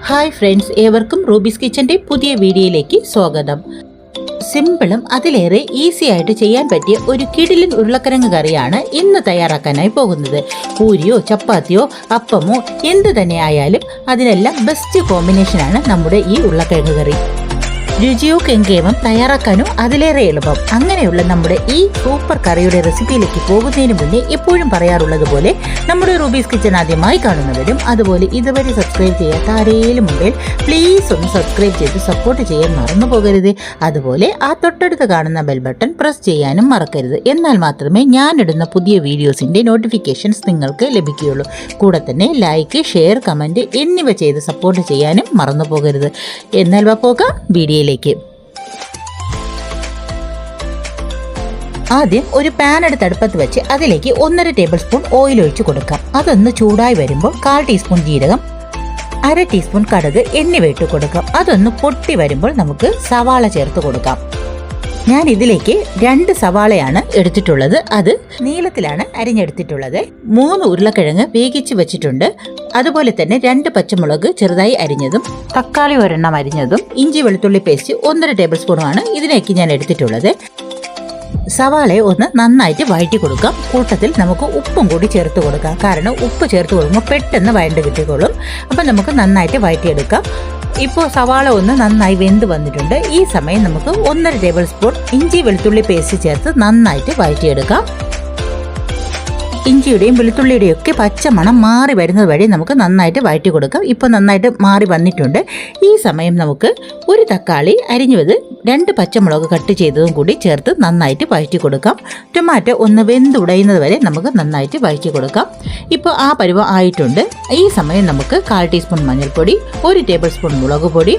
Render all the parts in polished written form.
Hi friends, ഏവർക്കും rubies കിച്ചൻ്റെ പുതിയ വീഡിയോയിലേക്ക് സ്വാഗതം. സിമ്പിളും അതിലേറെ ഈസി ആയിട്ട് ചെയ്യാൻ പറ്റിയ ഒരു കിടിലൻ ഉരുളക്കിഴങ്ങ് കറിയാണ് ഇന്ന് തയ്യാറാക്കാനായി പോകുന്നത്. പൂരിയോ ചപ്പാത്തിയോ അപ്പമോ എന്ത് തന്നെ ആയാലും അതിനെല്ലാം ബെസ്റ്റ് കോമ്പിനേഷനാണ് നമ്മുടെ ഈ ഉരുളക്കിഴങ്ങ് കറി. രുചിയോ കെങ്കേമം തയ്യാറാക്കാനോ അതിലേറെ എളുപ്പം. അങ്ങനെയുള്ള നമ്മുടെ ഈ സൂപ്പർ കറിയുടെ റെസിപ്പിയിലേക്ക് പോകുന്നതിന് മുന്നേ എപ്പോഴും പറയാറുള്ളത് പോലെ നമ്മുടെ റൂബീസ് കിച്ചൺ ആദ്യമായി കാണുന്നവരും അതുപോലെ ഇതുവരെ സബ്സ്ക്രൈബ് ചെയ്യാത്ത ആരെയും മുമ്പിൽ പ്ലീസ് ഒന്ന് സബ്സ്ക്രൈബ് ചെയ്ത് സപ്പോർട്ട് ചെയ്യാൻ മറന്നു പോകരുത്. അതുപോലെ ആ തൊട്ടടുത്ത് കാണുന്ന ബെൽ ബട്ടൺ പ്രസ് ചെയ്യാനും മറക്കരുത്. എന്നാൽ മാത്രമേ ഞാനിടുന്ന പുതിയ വീഡിയോസിൻ്റെ നോട്ടിഫിക്കേഷൻസ് നിങ്ങൾക്ക് ലഭിക്കുകയുള്ളൂ. കൂടെ തന്നെ ലൈക്ക്, ഷെയർ, കമൻറ്റ് എന്നിവ ചെയ്ത് സപ്പോർട്ട് ചെയ്യാനും മറന്നു പോകരുത്. എന്നാൽ പോകാം വീഡിയോയിലേക്ക്. ആദ്യം ഒരു പാൻ എടുത്ത് അടുപ്പത്ത് വെച്ച് അതിലേക്ക് 1.5 ടേബിൾ സ്പൂൺ ഓയിൽ ഒഴിച്ചു കൊടുക്കാം. അതൊന്ന് ചൂടായി വരുമ്പോൾ 1/4 ടീസ്പൂൺ ജീരകം, 1/2 ടീസ്പൂൺ കടുക് എന്നിവ ഇട്ട് കൊടുക്കാം. അതൊന്ന് പൊട്ടി വരുമ്പോൾ നമുക്ക് സവാള ചേർത്ത് കൊടുക്കാം. ഞാൻ ഇതിലേക്ക് 2 സവാളയാണ് എടുത്തിട്ടുള്ളത്. അത് നീളത്തിലാണ് അരിഞ്ഞെടുത്തിട്ടുള്ളത്. 3 ഉരുളക്കിഴങ്ങ് വേവിച്ച് വെച്ചിട്ടുണ്ട്. അതുപോലെ തന്നെ 2 പച്ചമുളക് ചെറുതായി അരിഞ്ഞതും, തക്കാളി 1 അരിഞ്ഞതും, ഇഞ്ചി വെളുത്തുള്ളി പേസ്റ്റ് 1.5 ടേബിൾ സ്പൂണുമാണ് ഇതിലേക്ക് ഞാൻ എടുത്തിട്ടുള്ളത്. സവാളയെ ഒന്ന് നന്നായിട്ട് വഴറ്റി കൊടുക്കാം. കൂട്ടത്തിൽ നമുക്ക് ഉപ്പും കൂടി ചേർത്ത് കൊടുക്കാം. കാരണം ഉപ്പ് ചേർത്ത് കൊടുക്കുമ്പോൾ പെട്ടെന്ന് വഴണ്ട് കിട്ടിക്കോളും. അപ്പം നമുക്ക് നന്നായിട്ട് വഴറ്റിയെടുക്കാം. ഇപ്പോൾ സവാള ഒന്ന് നന്നായി വെന്ത് വന്നിട്ടുണ്ട്. ഈ സമയം നമുക്ക് 1.5 ടേബിൾ സ്പൂൺ ഇഞ്ചി വെളുത്തുള്ളി പേസ്റ്റ് ചേർത്ത് നന്നായിട്ട് വഴറ്റിയെടുക്കാം. ഇഞ്ചിയുടെയും വെളുത്തുള്ളിയുടെയും ഒക്കെ പച്ചമണം മാറി വരുന്നത് വഴി നമുക്ക് നന്നായിട്ട് വഴറ്റി കൊടുക്കാം. ഇപ്പോൾ നന്നായിട്ട് മാറി വന്നിട്ടുണ്ട്. ഈ സമയം നമുക്ക് ഒരു തക്കാളി അരിഞ്ഞത്, 2 പച്ചമുളക് കട്ട് ചെയ്തതും കൂടി ചേർത്ത് നന്നായിട്ട് വഴറ്റി കൊടുക്കാം. ടൊമാറ്റോ ഒന്ന് വെന്തുടയുന്നത് വരെ നമുക്ക് നന്നായിട്ട് വഴറ്റി കൊടുക്കാം. ഇപ്പോൾ ആ പരുവം ആയിട്ടുണ്ട്. ഈ സമയം നമുക്ക് 1/4 ടീസ്പൂൺ മഞ്ഞൾപ്പൊടി, 1 ടേബിൾ സ്പൂൺ മുളക് പൊടി,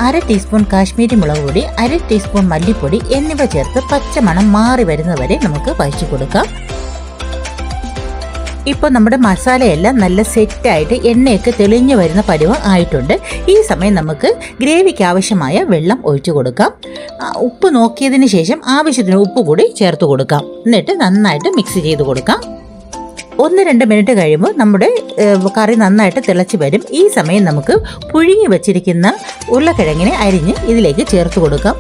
1/2 ടീസ്പൂൺ കാശ്മീരി മുളക് പൊടി, 1/2 ടീസ്പൂൺ മല്ലിപ്പൊടി എന്നിവ ചേർത്ത് പച്ചമണം മാറി വരുന്നത് വരെ നമുക്ക് വഴറ്റി കൊടുക്കാം. ഇപ്പോൾ നമ്മുടെ മസാലയെല്ലാം നല്ല സെറ്റായിട്ട് എണ്ണയൊക്കെ തെളിഞ്ഞു വരുന്ന പരുവം ആയിട്ടുണ്ട്. ഈ സമയം നമുക്ക് ഗ്രേവിക്ക് ആവശ്യമായ വെള്ളം ഒഴിച്ചു കൊടുക്കാം. ഉപ്പ് നോക്കിയതിന് ശേഷം ആവശ്യത്തിന് ഉപ്പ് കൂടി ചേർത്ത് കൊടുക്കാം. എന്നിട്ട് നന്നായിട്ട് മിക്സ് ചെയ്ത് കൊടുക്കാം. 1-2 മിനിറ്റ് കഴിയുമ്പോൾ നമ്മുടെ കറി നന്നായിട്ട് തിളച്ച് വരും. ഈ സമയം നമുക്ക് പുഴുങ്ങി വെച്ചിരിക്കുന്ന ഉരുളക്കിഴങ്ങിനെ അരിഞ്ഞ് ഇതിലേക്ക് ചേർത്ത് കൊടുക്കാം.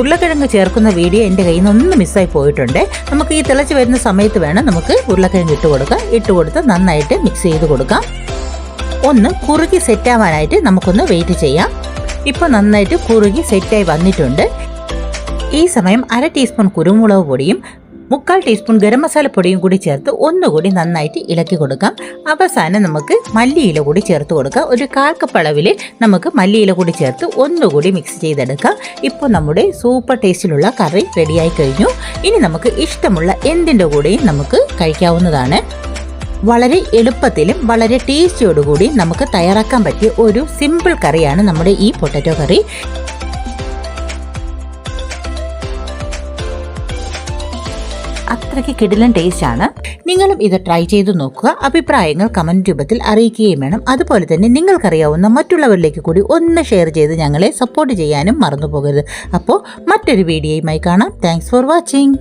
ഉരുളക്കിഴങ്ങ് ചേർക്കുന്ന വീഡിയോ എൻ്റെ കയ്യിൽ നിന്ന് ഒന്ന് മിസ്സായി പോയിട്ടുണ്ട്. നമുക്ക് ഈ തിളച്ച് വരുന്ന സമയത്ത് വേണം നമുക്ക് ഉരുളക്കിഴങ്ങ് ഇട്ട് കൊടുത്ത് നന്നായിട്ട് മിക്സ് ചെയ്ത് കൊടുക്കാം. ഒന്ന് കുറുകി സെറ്റാവാനായിട്ട് നമുക്കൊന്ന് വെയിറ്റ് ചെയ്യാം. ഇപ്പോൾ നന്നായിട്ട് കുറുകി സെറ്റായി വന്നിട്ടുണ്ട്. ഈ സമയം 1/2 ടീസ്പൂൺ കുരുമുളക് പൊടിയും 3/4 ടീസ്പൂൺ ഗരം മസാല പൊടിയും കൂടി ചേർത്ത് ഒന്നുകൂടി നന്നായിട്ട് ഇളക്കി കൊടുക്കാം. അവസാനം നമുക്ക് മല്ലിയില കൂടി ചേർത്ത് കൊടുക്കാം. ഒരു 1/4 കപ്പ് അളവിൽ നമുക്ക് മല്ലിയില കൂടി ചേർത്ത് ഒന്നുകൂടി മിക്സ് ചെയ്തെടുക്കാം. ഇപ്പോൾ നമ്മുടെ സൂപ്പർ ടേസ്റ്റിലുള്ള കറി റെഡിയായി കഴിഞ്ഞു. ഇനി നമുക്ക് ഇഷ്ടമുള്ള എന്തിൻ്റെ കൂടെയും നമുക്ക് കഴിക്കാവുന്നതാണ്. വളരെ എളുപ്പത്തിലും വളരെ ടേസ്റ്റിയോടുകൂടി നമുക്ക് തയ്യാറാക്കാൻ പറ്റിയ ഒരു സിമ്പിൾ കറിയാണ് നമ്മുടെ ഈ പൊട്ടറ്റോ കറി. അത്രയ്ക്ക് കിടിലൻ ടേസ്റ്റാണ്. നിങ്ങളും ഇത് ട്രൈ ചെയ്ത് നോക്കുക. അഭിപ്രായങ്ങൾ കമൻറ്റ് രൂപത്തിൽ അറിയിക്കുകയും വേണം. അതുപോലെ തന്നെ നിങ്ങൾക്കറിയാവുന്ന മറ്റുള്ളവരിലേക്ക് കൂടി ഒന്ന് ഷെയർ ചെയ്ത് ഞങ്ങളെ സപ്പോർട്ട് ചെയ്യാനും മറന്നു പോകരുത്. അപ്പോൾ മറ്റൊരു വീഡിയോയുമായി കാണാം. Thanks for watching.